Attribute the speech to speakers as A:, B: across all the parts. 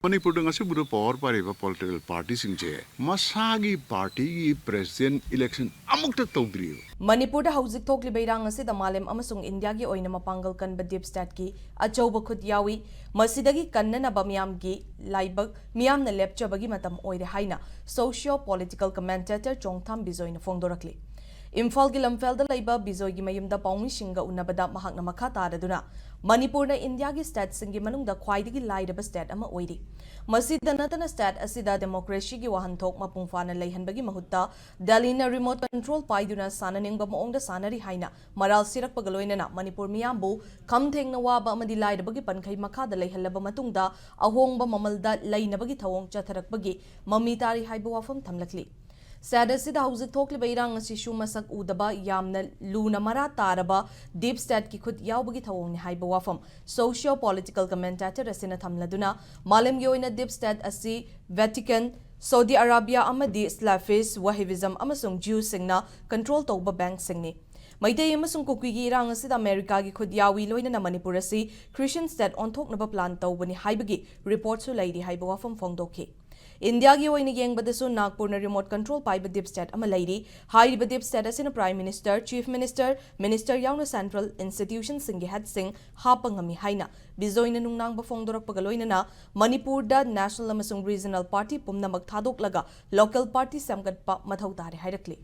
A: Manipur dengan sebuah power pariba political party singje masagi party president election amuk tak tahu diri.
B: Manipur da hauzik thokli beirang asida malem amasung India gi oina mapangal kan ba deep stat ki achauba khut yawi masidagi kannana bamyam gi laibak miyam na lepchabagi matam oire haina socio political commentator Chongtham Bijoy na fongdorakli. Imphal gi lamfelda laiba Bijoy gi mayumda paumi shinga unabada mahakna makha taraduna Manipur na India gi stat singi manungda khwaidagi laidaba stat ama oiri. Masida natana stat asida democracy gi wahanthok mapungfana leihanbagi mahutta Delhi na remote control paiduna sananingba maongda sanari haina maral sirakpaga loinana Manipur miyambu kamthengna waba amadi laidabagi pankhai makhada leihalaba matungda ahongba mamalda leinabagi thawong chatharakbagi mami tari haiba wafam thamlakli. Sadasida hauzik thokli beirang asishu masak udaba yamna luna mara taraba deep stat ki khut yaubagi thawong ni haiba wafam socio political commentator asina thamladuna malem gi oina deep stat asi Vatican Saudi Arabia amadi Salafist Wahhabism amasung Jew singna control tawba bank singni Maitai amasung kukwigi irang asida America gi khut yawi loina na Manipur asi Christian state onthoknaba plan tawbani haibagi report su laidi haiba wafam fongdokhi India gi oina yengbadasu Nagpur na remote control paiba deep state ama lairi haiba deep state asina prime minister chief minister yauna central institution singi head sing hapangami haina Bijoy na nungnang ba fongdorak pagaloina na Manipur da national amasung regional party pumnamak thadoklaga local party samgat pa mathau tare hairakli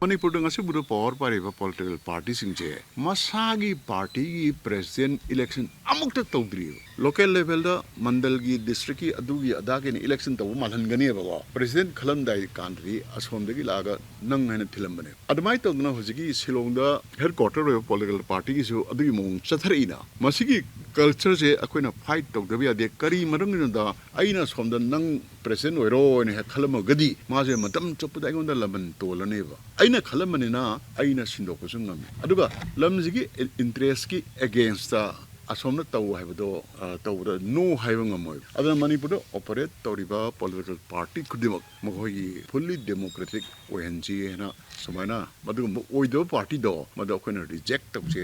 A: Manipur dengan sebuah power pariba political party singje masagi party president election amuk tak tahu diri. Local level da mandal gi district gi adu gi ada ke election tahu malhan gani ba president khalam dai country asom dagi laga nang na film bane admai tahu na hojigi Shillong da headquarter of political party gi so adu gi mong chatharina masigi culture je akoina fight tahu dabi ade kari marang da aina som da nang president oiro ne khalam gadi ma je matam chop da ngon da laban tolane ba aina khalam ne na aina sindo ko sungam aduga lamjigi interest ki against the asomna taw haibado tawda no haibanga moy adana Manipur operate tawriba political party kudimak mohoyi fully democratic ONG na samaina madu oido party do madu koina reject tawse